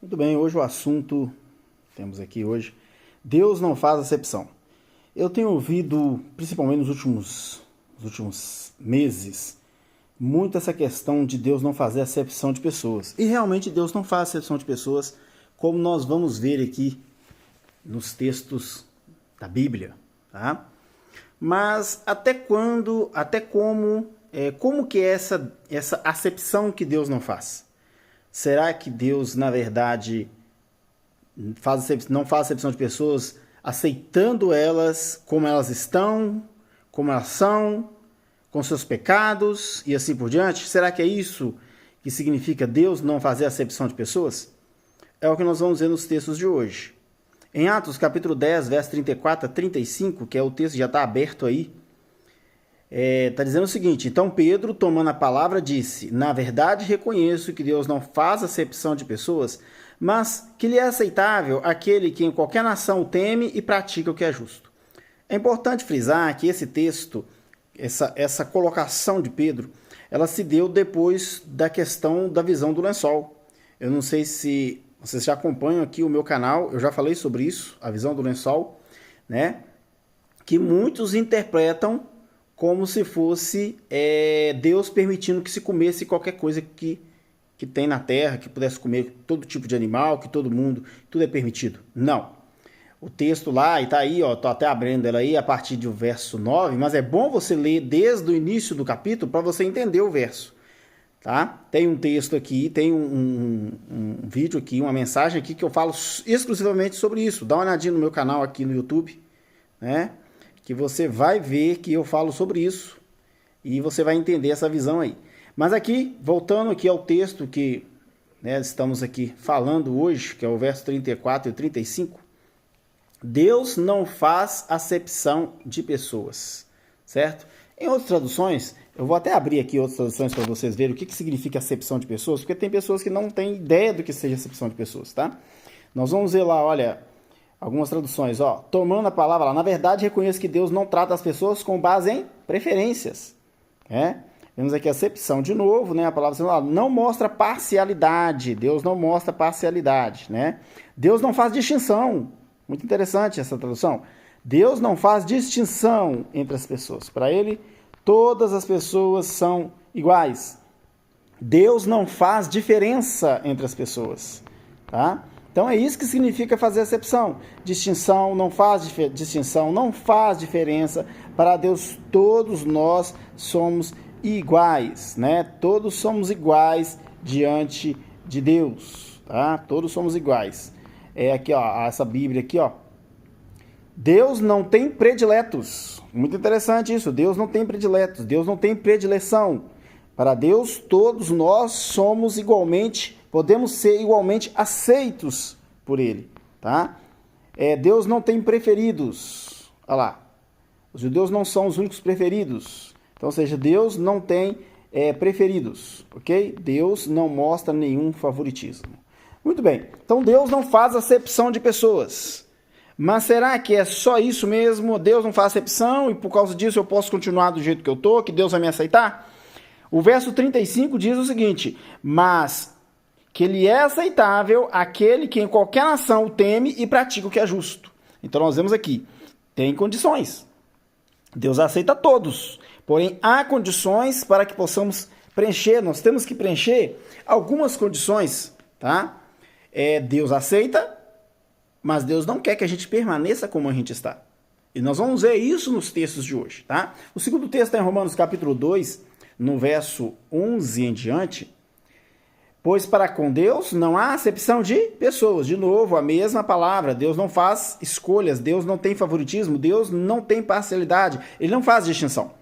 Muito bem, hoje o assunto, temos aqui hoje, Deus não faz acepção. Eu tenho ouvido, principalmente nos últimos meses, muito essa questão de Deus não fazer acepção de pessoas. E realmente Deus não faz acepção de pessoas, como nós vamos ver aqui nos textos da Bíblia, tá? Mas como que é essa acepção que Deus não faz? Será que Deus, na verdade, não faz acepção de pessoas, aceitando elas como elas estão, como elas são, com seus pecados e assim por diante? Será que é isso que significa Deus não fazer acepção de pessoas? É o que nós vamos ver nos textos de hoje. Em Atos, capítulo 10, verso 34 a 35, que é o texto que já está aberto aí, está dizendo o seguinte: então Pedro, tomando a palavra, disse: na verdade reconheço que Deus não faz acepção de pessoas, mas que lhe é aceitável aquele que em qualquer nação o teme e pratica o que é justo. É importante frisar que esse texto, essa colocação de Pedro, ela se deu depois da questão da visão do lençol. Eu não sei se vocês já acompanham aqui o meu canal, eu já falei sobre isso, a visão do lençol, né? Que muitos interpretam como se fosse Deus permitindo que se comesse qualquer coisa que tem na terra, que pudesse comer todo tipo de animal, que todo mundo, tudo é permitido. Não. O texto lá, e tá aí, ó, tô até abrindo ela aí a partir do verso 9, mas é bom você ler desde o início do capítulo para você entender o verso, tá? Tem um texto aqui, tem um vídeo aqui, uma mensagem aqui que eu falo exclusivamente sobre isso. Dá uma olhadinha no meu canal aqui no YouTube, né? Que você vai ver que eu falo sobre isso e você vai entender essa visão aí. Mas aqui, voltando aqui ao texto que, né, estamos aqui falando hoje, que é o verso 34 e 35, Deus não faz acepção de pessoas, certo? Em outras traduções, eu vou até abrir aqui outras traduções para vocês verem o que significa acepção de pessoas, porque tem pessoas que não têm ideia do que seja acepção de pessoas, tá? Nós vamos ver lá, olha, algumas traduções, ó, tomando a palavra lá, na verdade reconheço que Deus não trata as pessoas com base em preferências, né? Temos aqui a acepção de novo, né? A palavra não mostra parcialidade, Deus não mostra parcialidade, né? Deus não faz distinção, muito interessante essa tradução. Deus não faz distinção entre as pessoas, para ele todas as pessoas são iguais. Deus não faz diferença entre as pessoas, tá? Então é isso que significa fazer acepção. Distinção não faz distinção, não faz diferença. Para Deus todos nós somos iguais, né? Todos somos iguais diante de Deus, tá? Todos somos iguais. É aqui, ó, essa Bíblia aqui, ó. Deus não tem prediletos. Muito interessante isso. Deus não tem prediletos. Deus não tem predileção. Para Deus todos nós somos igualmente, podemos ser igualmente aceitos por Ele, tá? Deus não tem preferidos. Olha lá. Os judeus não são os únicos preferidos. Então, ou seja, Deus não tem preferidos, ok? Deus não mostra nenhum favoritismo. Muito bem. Então, Deus não faz acepção de pessoas. Mas será que é só isso mesmo? Deus não faz acepção e por causa disso eu posso continuar do jeito que eu estou, que Deus vai me aceitar? O verso 35 diz o seguinte: mas que lhe é aceitável aquele que em qualquer nação o teme e pratica o que é justo. Então nós vemos aqui, tem condições. Deus aceita todos, porém há condições para que possamos preencher, nós temos que preencher algumas condições, tá? Deus aceita, mas Deus não quer que a gente permaneça como a gente está. E nós vamos ver isso nos textos de hoje, tá? O segundo texto está em Romanos capítulo 2, no verso 11 em diante. Pois para com Deus não há acepção de pessoas. De novo, a mesma palavra. Deus não faz escolhas, Deus não tem favoritismo, Deus não tem parcialidade, Ele não faz distinção.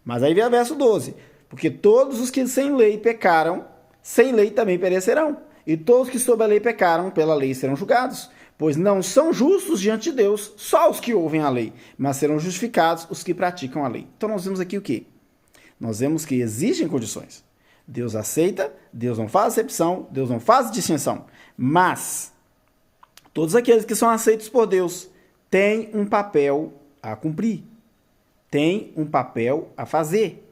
Mas aí vem o verso 12. Porque todos os que sem lei pecaram, sem lei também perecerão. E todos que sob a lei pecaram, pela lei serão julgados. Pois não são justos diante de Deus só os que ouvem a lei, mas serão justificados os que praticam a lei. Então nós vemos aqui o quê? Nós vemos que existem condições. Deus aceita, Deus não faz acepção, Deus não faz distinção. Mas todos aqueles que são aceitos por Deus têm um papel a cumprir. Têm um papel a fazer.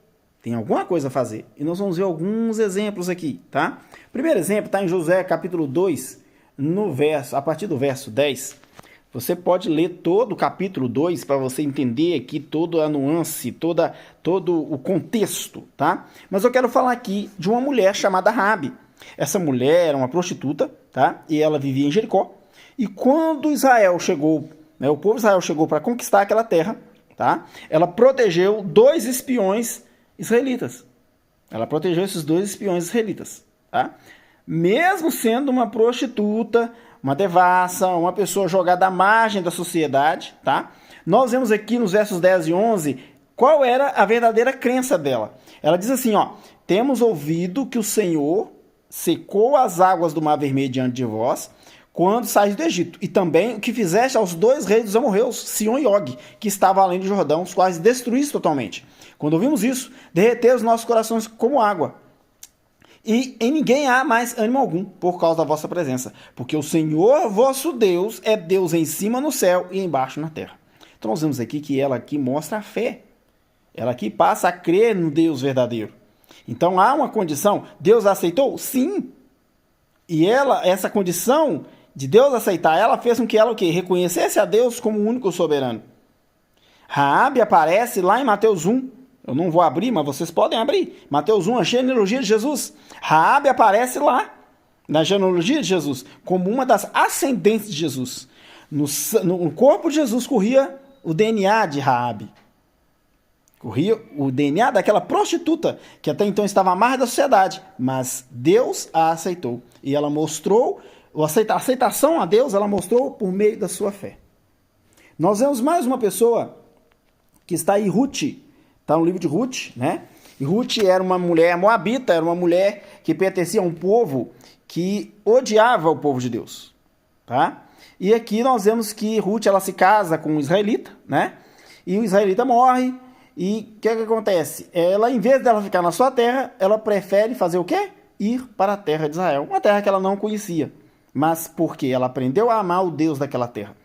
Tem alguma coisa a fazer. E nós vamos ver alguns exemplos aqui, tá? O primeiro exemplo está em Josué capítulo 2, a partir do verso 10, você pode ler todo o capítulo 2 para você entender aqui toda a nuance, todo o contexto, tá? Mas eu quero falar aqui de uma mulher chamada Raabe. Essa mulher era uma prostituta, tá? E ela vivia em Jericó. E quando Israel chegou, né, o povo de Israel chegou para conquistar aquela terra, tá? Ela protegeu 2 espiões israelitas. Ela protegeu esses 2 espiões israelitas, tá? Mesmo sendo uma prostituta, uma devassa, uma pessoa jogada à margem da sociedade, tá? Nós vemos aqui nos versos 10 e 11 qual era a verdadeira crença dela. Ela diz assim, ó: temos ouvido que o Senhor secou as águas do Mar Vermelho diante de vós, quando saíste do Egito, e também o que fizeste aos 2 reis dos amorreus, Sion e Og, que estavam além do Jordão, os quais destruíste totalmente. Quando ouvimos isso, derreteu os nossos corações como água. E em ninguém há mais ânimo algum por causa da vossa presença, porque o Senhor vosso Deus é Deus em cima no céu e embaixo na terra. Então nós vemos aqui que ela aqui mostra a fé. Ela aqui passa a crer no Deus verdadeiro. Então há uma condição. Deus aceitou? Sim. E essa condição de Deus aceitar, ela fez com que ela o quê? Reconhecesse a Deus como o único soberano. Raabe aparece lá em Mateus 1. Eu não vou abrir, mas vocês podem abrir. Mateus 1, a genealogia de Jesus. Raabe aparece lá, na genealogia de Jesus, como uma das ascendentes de Jesus. No corpo de Jesus corria o DNA de Raabe. Corria o DNA daquela prostituta, que até então estava à margem da sociedade. Mas Deus a aceitou. E ela mostrou, a aceitação a Deus, ela mostrou por meio da sua fé. Nós vemos mais uma pessoa que está aí, Ruth. Está no livro de Ruth, né? E Ruth era uma mulher moabita, era uma mulher que pertencia a um povo que odiava o povo de Deus, tá? E aqui nós vemos que Ruth, ela se casa com um israelita, né? E o israelita morre, e o que acontece? Ela, em vez dela ficar na sua terra, ela prefere fazer o quê? Ir para a terra de Israel, uma terra que ela não conhecia. Mas porque ela aprendeu a amar o Deus daquela terra.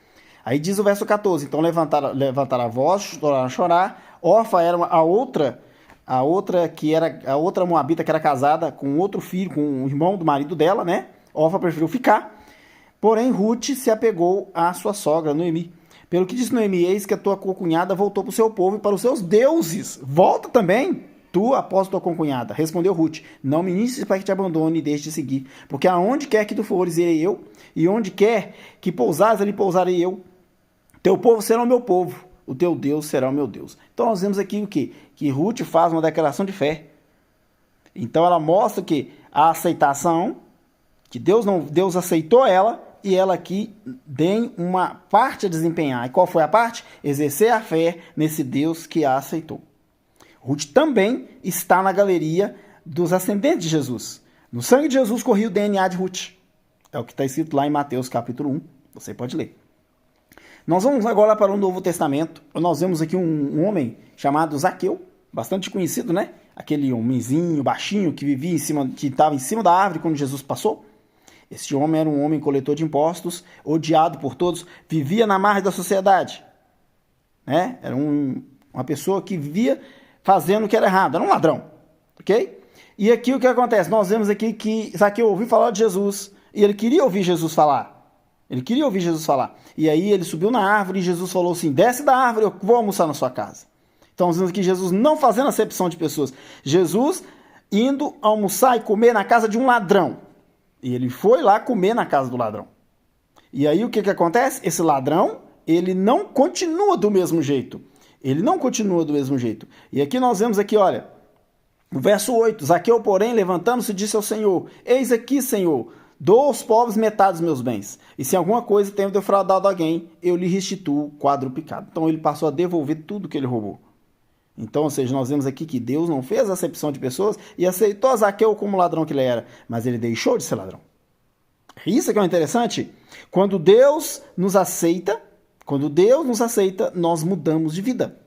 Aí diz o verso 14, então levantaram a voz, chorar. Orfa era a outra moabita que era casada com outro filho, com o irmão do marido dela, né? Orfa preferiu ficar. Porém, Ruth se apegou à sua sogra, Noemi. Pelo que disse Noemi, eis que a tua concunhada voltou para o seu povo e para os seus deuses. Volta também, tu após tua concunhada. Respondeu Ruth, não me instes para que te abandone e deixe de seguir. Porque aonde quer que tu fores, irei eu, e onde quer que pousares, ali pousarei eu. Teu povo será o meu povo, o teu Deus será o meu Deus. Então nós vemos aqui o quê? Que Ruth faz uma declaração de fé. Então ela mostra que a aceitação, que Deus aceitou ela, e ela aqui tem uma parte a desempenhar. E qual foi a parte? Exercer a fé nesse Deus que a aceitou. Ruth também está na galeria dos ascendentes de Jesus. No sangue de Jesus corria o DNA de Ruth. É o que está escrito lá em Mateus capítulo 1. Você pode ler. Nós vamos agora para o Novo Testamento. Nós vemos aqui um homem chamado Zaqueu, bastante conhecido, né? Aquele homenzinho baixinho que vivia que estava em cima da árvore quando Jesus passou. Este homem era um homem coletor de impostos, odiado por todos, vivia na margem da sociedade, né? Era uma pessoa que vivia fazendo o que era errado, era um ladrão, ok? E aqui o que acontece? Nós vemos aqui que Zaqueu ouviu falar de Jesus e ele queria ouvir Jesus falar. Ele queria ouvir Jesus falar. E aí ele subiu na árvore e Jesus falou assim, desce da árvore, eu vou almoçar na sua casa. Então nós vemos aqui Jesus não fazendo acepção de pessoas. Jesus indo almoçar e comer na casa de um ladrão. E ele foi lá comer na casa do ladrão. E aí o que acontece? Esse ladrão, ele não continua do mesmo jeito. Ele não continua do mesmo jeito. E aqui nós vemos aqui, olha, no verso 8, Zaqueu, porém, levantando-se, disse ao Senhor, eis aqui, Senhor, dou aos pobres metade dos meus bens. E se alguma coisa tenho defraudado alguém, eu lhe restituo quadruplicado. Então ele passou a devolver tudo que ele roubou. Então, ou seja, nós vemos aqui que Deus não fez acepção de pessoas e aceitou Zaqueu como ladrão que ele era, mas ele deixou de ser ladrão. Isso que é interessante. Quando Deus nos aceita, nós mudamos de vida.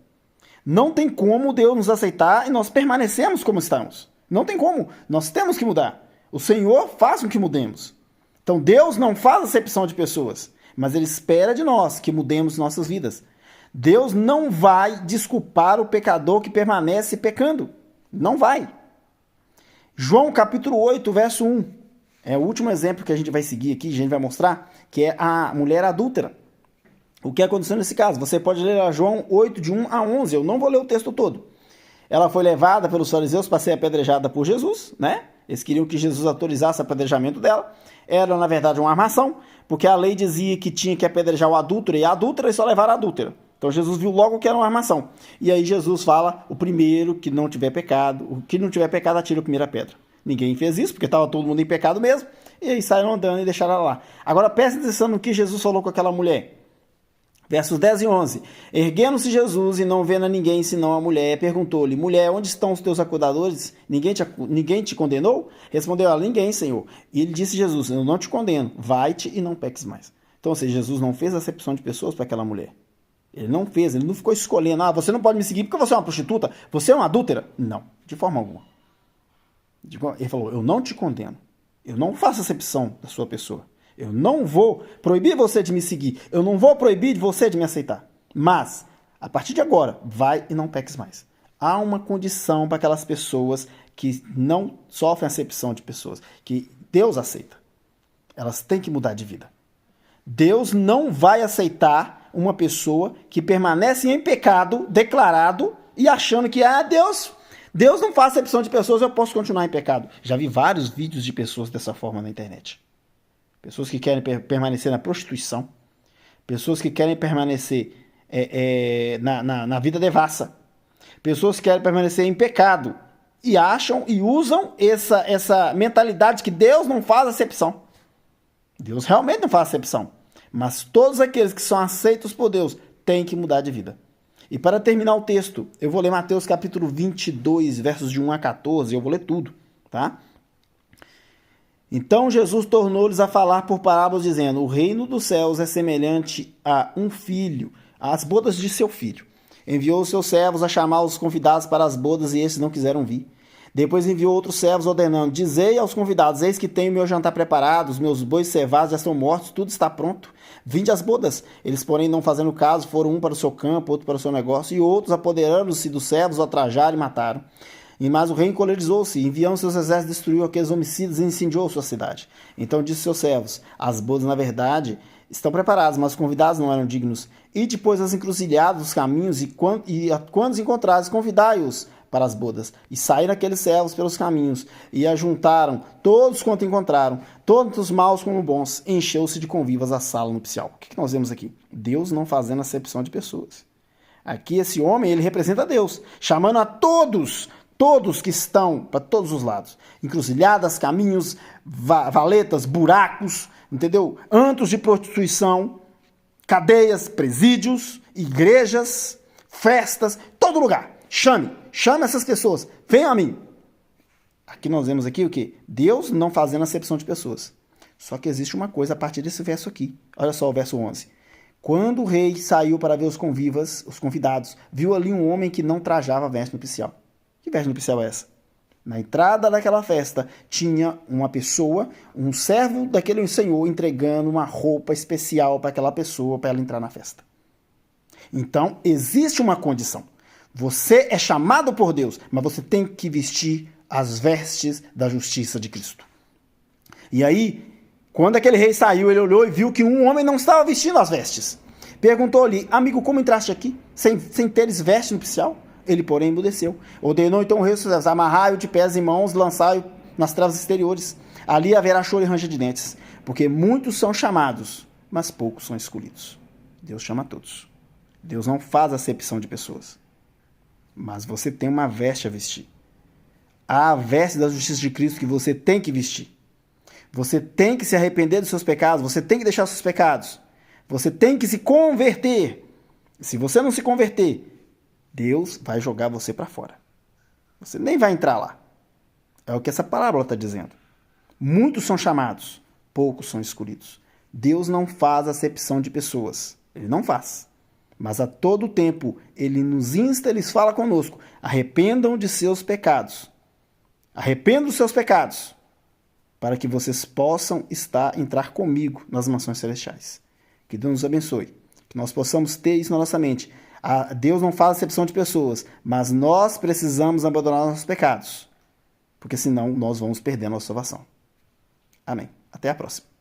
Não tem como Deus nos aceitar e nós permanecemos como estamos. Não tem como. Nós temos que mudar. O Senhor faz com que mudemos. Então Deus não faz acepção de pessoas, mas Ele espera de nós que mudemos nossas vidas. Deus não vai desculpar o pecador que permanece pecando. Não vai. João capítulo 8, verso 1. É o último exemplo que a gente vai seguir aqui, a gente vai mostrar, que é a mulher adúltera. O que aconteceu nesse caso? Você pode ler a João 8, de 1 a 11, eu não vou ler o texto todo. Ela foi levada pelos fariseus para ser apedrejada por Jesus, né? Eles queriam que Jesus autorizasse o apedrejamento dela. Era, na verdade, uma armação, porque a lei dizia que tinha que apedrejar o adúltero e a adúltera e só levar a adúltera. Então Jesus viu logo que era uma armação. E aí Jesus fala, o primeiro que não tiver pecado, o que não tiver pecado atira a primeira pedra. Ninguém fez isso, porque estava todo mundo em pecado mesmo, e aí saíram andando e deixaram ela lá. Agora presta atenção no que Jesus falou com aquela mulher. Versos 10 e 11. Erguendo-se Jesus e não vendo a ninguém senão a mulher, perguntou-lhe, mulher, onde estão os teus acusadores? Ninguém te condenou? Respondeu ela, ninguém, Senhor. E ele disse a Jesus, eu não te condeno, vai-te e não peques mais. Então, ou seja, Jesus não fez acepção de pessoas para aquela mulher. Ele não fez, ele não ficou escolhendo, você não pode me seguir porque você é uma prostituta, você é uma adúltera. Não, de forma alguma. Ele falou, eu não te condeno, eu não faço acepção da sua pessoa. Eu não vou proibir você de me seguir. Eu não vou proibir você de me aceitar. Mas, a partir de agora, vai e não peques mais. Há uma condição para aquelas pessoas que não sofrem acepção de pessoas, que Deus aceita. Elas têm que mudar de vida. Deus não vai aceitar uma pessoa que permanece em pecado, declarado, e achando que, Deus não faz acepção de pessoas, eu posso continuar em pecado. Já vi vários vídeos de pessoas dessa forma na internet. Pessoas que querem permanecer na prostituição. Pessoas que querem permanecer na vida devassa. Pessoas que querem permanecer em pecado. E acham e usam essa mentalidade que Deus não faz acepção. Deus realmente não faz acepção. Mas todos aqueles que são aceitos por Deus têm que mudar de vida. E para terminar o texto, eu vou ler Mateus capítulo 22, versos de 1 a 14. Eu vou ler tudo, tá? Então Jesus tornou-lhes a falar por parábolas, dizendo, o reino dos céus é semelhante a um filho, às bodas de seu filho. Enviou os seus servos a chamar os convidados para as bodas, e esses não quiseram vir. Depois enviou outros servos, ordenando, dizei aos convidados, eis que tenho meu jantar preparado, os meus bois cevados já estão mortos, tudo está pronto. Vinde às bodas. Eles, porém, não fazendo caso, foram um para o seu campo, outro para o seu negócio, e outros, apoderando-se dos servos, o atrajaram e mataram. Mas o rei encolerizou-se, enviando seus exércitos, destruiu aqueles homicidas e incendiou sua cidade. Então disse seus servos, as bodas, na verdade, estão preparadas, mas os convidados não eram dignos. E depois as encruzilhadas dos caminhos, e quando os encontrares, convidai-os para as bodas. E saíram aqueles servos pelos caminhos, e ajuntaram todos quanto encontraram, todos os maus como bons, encheu-se de convivas a sala nupcial. O que nós vemos aqui? Deus não fazendo acepção de pessoas. Aqui esse homem, ele representa Deus, chamando a todos que estão para todos os lados. Encruzilhadas, caminhos, valetas, buracos, entendeu? Antros de prostituição, cadeias, presídios, igrejas, festas, todo lugar. Chame essas pessoas, venham a mim. Aqui nós vemos aqui o quê? Deus não fazendo acepção de pessoas. Só que existe uma coisa a partir desse verso aqui. Olha só o verso 11. Quando o rei saiu para ver os convidados, viu ali um homem que não trajava veste nupcial. Que veste nupcial é essa? Na entrada daquela festa, tinha uma pessoa, um servo daquele senhor, entregando uma roupa especial para aquela pessoa, para ela entrar na festa. Então, existe uma condição. Você é chamado por Deus, mas você tem que vestir as vestes da justiça de Cristo. E aí, quando aquele rei saiu, ele olhou e viu que um homem não estava vestindo as vestes. Perguntou-lhe, amigo, como entraste aqui, sem teres veste nupcial? Ele, porém, emudeceu. Ordenou então o rei amarrai-o de pés e mãos, lançai-o nas trevas exteriores. Ali haverá choro e ranger de dentes, porque muitos são chamados, mas poucos são escolhidos. Deus chama a todos. Deus não faz acepção de pessoas. Mas você tem uma veste a vestir. Há a veste da justiça de Cristo que você tem que vestir. Você tem que se arrepender dos seus pecados, você tem que deixar os seus pecados. Você tem que se converter. Se você não se converter, Deus vai jogar você para fora. Você nem vai entrar lá. É o que essa parábola está dizendo. Muitos são chamados, poucos são escolhidos. Deus não faz acepção de pessoas. Ele não faz. Mas a todo tempo, ele nos insta, ele fala conosco. Arrependam de seus pecados. Arrependam dos seus pecados. Para que vocês possam entrar comigo nas mansões celestiais. Que Deus nos abençoe. Que nós possamos ter isso na nossa mente. Deus não faz acepção de pessoas, mas nós precisamos abandonar nossos pecados, porque senão nós vamos perder a nossa salvação. Amém. Até a próxima.